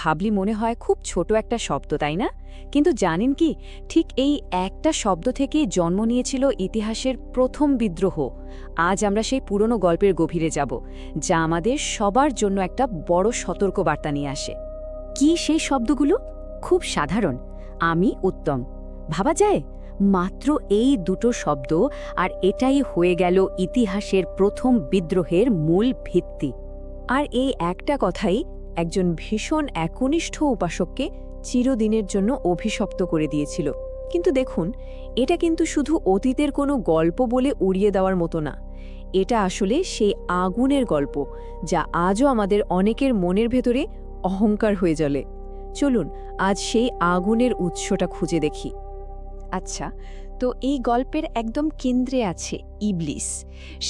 ভাবলি মনে হয় খুব ছোট একটা শব্দ, তাই না? কিন্তু জানেন কি, ঠিক এই একটা শব্দ থেকেই জন্ম নিয়েছিল ইতিহাসের প্রথম বিদ্রোহ। আজ আমরা সেই পুরনো গল্পের গভীরে যাব, যা আমাদের সবার জন্য একটা বড় সতর্কবার্তা নিয়ে আসে। কি সেই শব্দগুলো? খুব সাধারণ, আমি উত্তম। ভাবা যায়, মাত্র এই দুটো শব্দ, আর এটাই হয়ে গেল ইতিহাসের প্রথম বিদ্রোহের মূল ভিত্তি। আর এই একটা কথাই একজন ভীষণ একনিষ্ঠ উপাসককে চিরদিনের জন্য অভিশপ্ত করে দিয়েছিল। কিন্তু দেখুন, এটা কিন্তু শুধু অতীতের কোনো গল্প বলে উড়িয়ে দেওয়ার মতো না। এটা আসলে সেই আগুনের গল্প, যা আজও আমাদের অনেকের মনের ভেতরে অহংকার হয়ে জ্বলে। চলুন আজ সেই আগুনের উৎসটা খুঁজে দেখি। আচ্ছা, তো এই গল্পের একদম কেন্দ্রে আছে ইবলিস।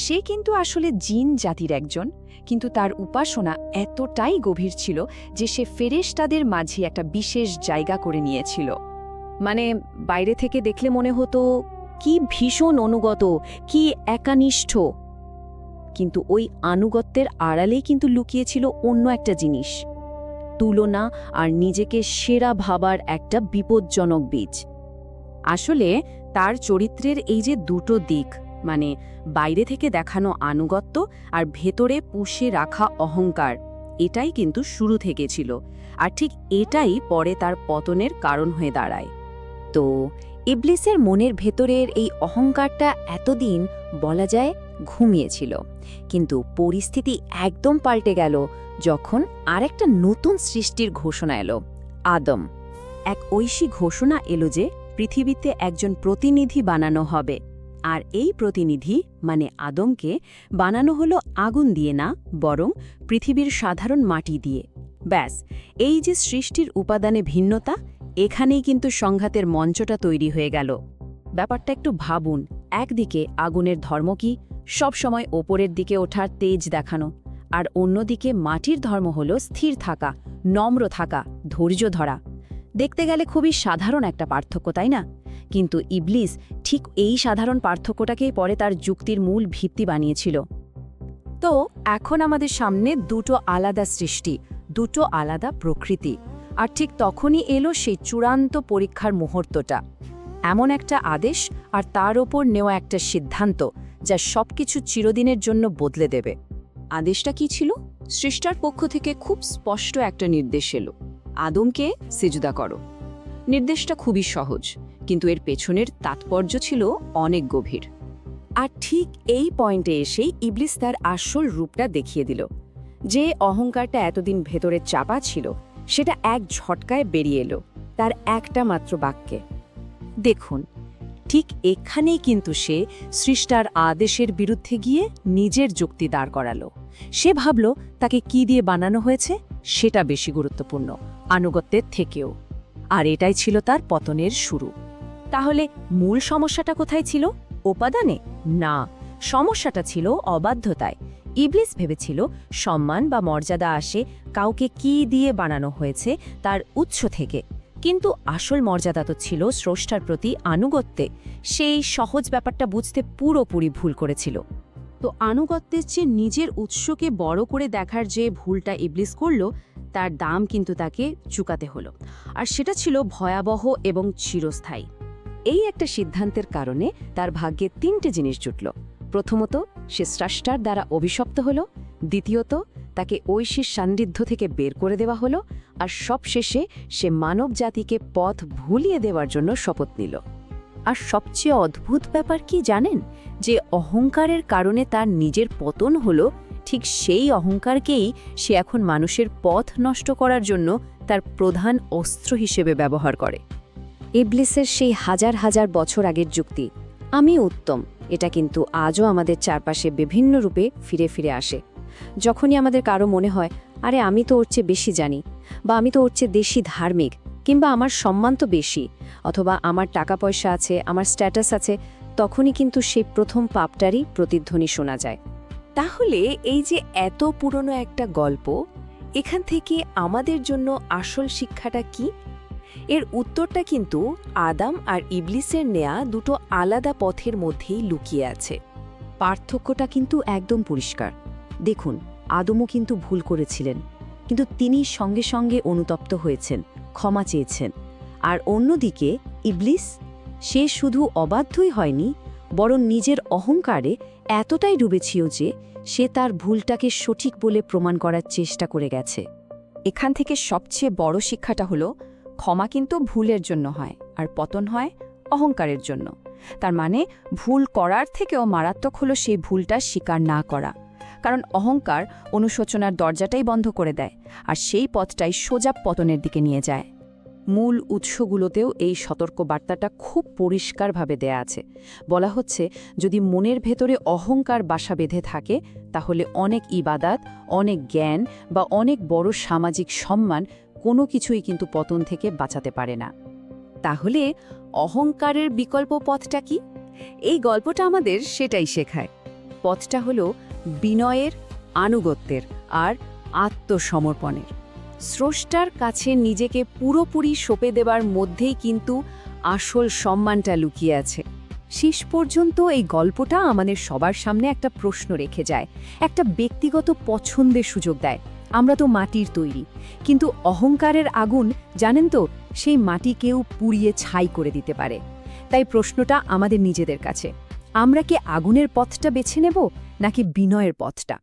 সে কিন্তু আসলে জিন জাতির একজন, কিন্তু তার উপাসনা এতটাই গভীর ছিল যে সে ফেরেশতাদের মাঝে একটা বিশেষ জায়গা করে নিয়েছিল। মানে বাইরে থেকে দেখলে মনে হতো কি ভীষণ অনুগত, কি একানিষ্ঠ। কিন্তু ওই আনুগত্যের আড়ালেই কিন্তু লুকিয়েছিল অন্য একটা জিনিস, তুলনা আর নিজেকে সেরা ভাবার একটা বিপজ্জনক বীজ। আসলে তার চরিত্রের এই যে দুটো দিক, মানে বাইরে থেকে দেখানো আনুগত্য আর ভেতরে পুষে রাখা অহংকার, এটাই কিন্তু শুরু থেকে ছিল, আর ঠিক এটাই পরে তার পতনের কারণ হয়ে দাঁড়ায়। তো ইবলিসের মনের ভেতরের এই অহংকারটা এতদিন বলা যায় ঘুমিয়েছিল, কিন্তু পরিস্থিতি একদম পাল্টে গেল যখন আরেকটা নতুন সৃষ্টির ঘোষণা এলো, আদম। এক ঐশী ঘোষণা এলো যে পৃথিবীতে একজন প্রতিনিধি বানানো হবে, আর এই প্রতিনিধি মানে আদমকে বানানো হলো আগুন দিয়ে না, বরং পৃথিবীর সাধারণ মাটি দিয়ে। ব্যাস, এই যে সৃষ্টির উপাদানে ভিন্নতা, এখানেই কিন্তু সংঘাতের মঞ্চটা তৈরি হয়ে গেল। ব্যাপারটা একটু ভাবুন, একদিকে আগুনের ধর্ম কি সবসময় ওপরের দিকে ওঠার তেজ দেখানো, আর অন্যদিকে মাটির ধর্ম হল স্থির থাকা, নম্র থাকা, ধৈর্য ধরা। দেখতে গেলে খুবই সাধারণ একটা পার্থক্য, তাই না? কিন্তু ইবলিস ঠিক এই সাধারণ পার্থক্যটাকেই পরে তার যুক্তির মূল ভিত্তি বানিয়েছিল। তো এখন আমাদের সামনে দুটো আলাদা সৃষ্টি, দুটো আলাদা প্রকৃতি, আর ঠিক তখনই এলো সেই চূড়ান্ত পরীক্ষার মুহূর্তটা। এমন একটা আদেশ আর তার ওপর নেওয়া একটা সিদ্ধান্ত, যা সবকিছু চিরদিনের জন্য বদলে দেবে। আদেশটা কি ছিল? সৃষ্টার পক্ষ থেকে খুব স্পষ্ট একটা নির্দেশ এলো, আদমকে সিজদা করো। নির্দেশটা খুবই সহজ, কিন্তু এর পেছনের তাৎপর্য ছিল অনেক গভীর। আর ঠিক এই পয়েন্টে এসেই ইবলিস তার আসল রূপটা দেখিয়ে দিল। যে অহংকারটা এতদিন ভেতরে চাপা ছিল, সেটা এক ঝটকায় বেরিয়ে এলো তার একটা মাত্র বাক্যে। দেখুন, ঠিক এখানেই কিন্তু সে সৃষ্টার আদেশের বিরুদ্ধে গিয়ে নিজের যুক্তি দাঁড় করালো। সে ভাবল তাকে কি দিয়ে বানানো হয়েছে সেটা বেশি গুরুত্বপূর্ণ আনুগত্যের থেকেও, আর এটাই ছিল তার পতনের শুরু। তাহলে মূল সমস্যাটা কোথায় ছিল? উপাদানে না, সমস্যাটা ছিল অবাধ্যতায়। ইবলিস ভেবেছিল সম্মান বা মর্যাদা আসে কাউকে কি দিয়ে বানানো হয়েছে তার উৎস থেকে, কিন্তু আসল মর্যাদা তো ছিল স্রষ্টার প্রতি আনুগত্যে। সেই সহজ ব্যাপারটা বুঝতে পুরোপুরি ভুল করেছিল। তো আনুগত্যের চেয়ে নিজের উৎসকে বড় করে দেখার যে ভুলটা ইবলিস করল, তার দাম কিন্তু তাকে চুকাতে হলো, আর সেটা ছিল ভয়াবহ এবং চিরস্থায়ী। এই একটা সিদ্ধান্তের কারণে তার ভাগ্যে তিনটে জিনিস জুটল। প্রথমত, সে স্রষ্টার দ্বারা অভিশপ্ত হল। দ্বিতীয়ত, তাকে ঐশীর সান্নিধ্য থেকে বের করে দেওয়া হলো। আর সবশেষে সে মানব জাতিকে পথ ভুলিয়ে দেওয়ার জন্য শপথ নিল। আর সবচেয়ে অদ্ভুত ব্যাপার কি জানেন? যে অহংকারের কারণে তার নিজের পতন হলো, ঠিক সেই অহংকারকেই সে এখন মানুষের পথ নষ্ট করার জন্য তার প্রধান অস্ত্র হিসেবে ব্যবহার করে। ইবলিসের সেই হাজার হাজার বছর আগের যুক্তি, আমি উত্তম, এটা কিন্তু আজও আমাদের চারপাশে বিভিন্ন রূপে ফিরে ফিরে আসে। যখনই আমাদের কারো মনে হয়, আরে আমি তো ওর চেয়ে বেশি জানি, বা আমি তো ওর চেয়ে বেশি ধার্মিক, কিংবা আমার সম্মান তো বেশি, অথবা আমার টাকা পয়সা আছে, আমার স্ট্যাটাস আছে, তখনই কিন্তু সেই প্রথম পাপটারই প্রতিধ্বনি শোনা যায়। তাহলে এই যে এত পুরনো একটা গল্প, এখান থেকে আমাদের জন্য আসল শিক্ষাটা কি? এর উত্তরটা কিন্তু আদম আর ইবলিসের নেয়া দুটো আলাদা পথের মধ্যেই লুকিয়ে আছে। পার্থক্যটা কিন্তু একদম পরিষ্কার। দেখুন, আদমও কিন্তু ভুল করেছিলেন, কিন্তু তিনি সঙ্গে সঙ্গে অনুতপ্ত হয়েছেন, ক্ষমা চেয়েছেন। আর অন্যদিকে ইবলিস, সে শুধু অবাধ্যই হয়নি, বরং নিজের অহংকারে এতটাই ডুবেছিল যে সে তার ভুলটাকে সঠিক বলে প্রমাণ করার চেষ্টা করে গেছে। এখান থেকে সবচেয়ে বড় শিক্ষাটা হলো, ক্ষমা কিন্তু ভুলের জন্য হয়, আর পতন হয় অহংকারের জন্য। তার মানে ভুল করার থেকেও মারাত্মক হলো সেই ভুলটা স্বীকার না করা। কারণ অহংকার অনুশোচনার দরজাটাই বন্ধ করে দেয়, আর সেই পথটাই সোজা পতনের দিকে নিয়ে যায়। মূল উৎসগুলোতেও এই সতর্কবার্তাটা খুব পরিষ্কারভাবে দেয়া আছে। বলা হচ্ছে, যদি মনের ভেতরে অহংকার বাসা বেঁধে থাকে, তাহলে অনেক ইবাদাত, অনেক জ্ঞান বা অনেক বড় সামাজিক সম্মান কোনো কিছুই কিন্তু পতন থেকে বাঁচাতে পারে না। তাহলে অহংকারের বিকল্প পথটা কি? এই গল্পটা আমাদের সেটাই শেখায়। পথটা হলো বিনয়ের, আনুগত্যের আর আত্মসমর্পণের। স্রষ্টার কাছে নিজেকে পুরোপুরি সঁপে দেবার মধ্যেই কিন্তু আসল সম্মানটা লুকিয়ে আছে। শেষ পর্যন্ত এই গল্পটা আমাদের সবার সামনে একটা প্রশ্ন রেখে যায়, একটা ব্যক্তিগত পছন্দের সুযোগ দেয়। আমরা তো মাটির তৈরি, কিন্তু অহংকারের আগুন, জানেন তো, সেই মাটিকেও পুড়িয়ে ছাই করে দিতে পারে। তাই প্রশ্নটা আমাদের নিজেদের কাছে, আমরা কি আগুনের পথটা বেছে নেব নাকি বিনয়ের পথটা?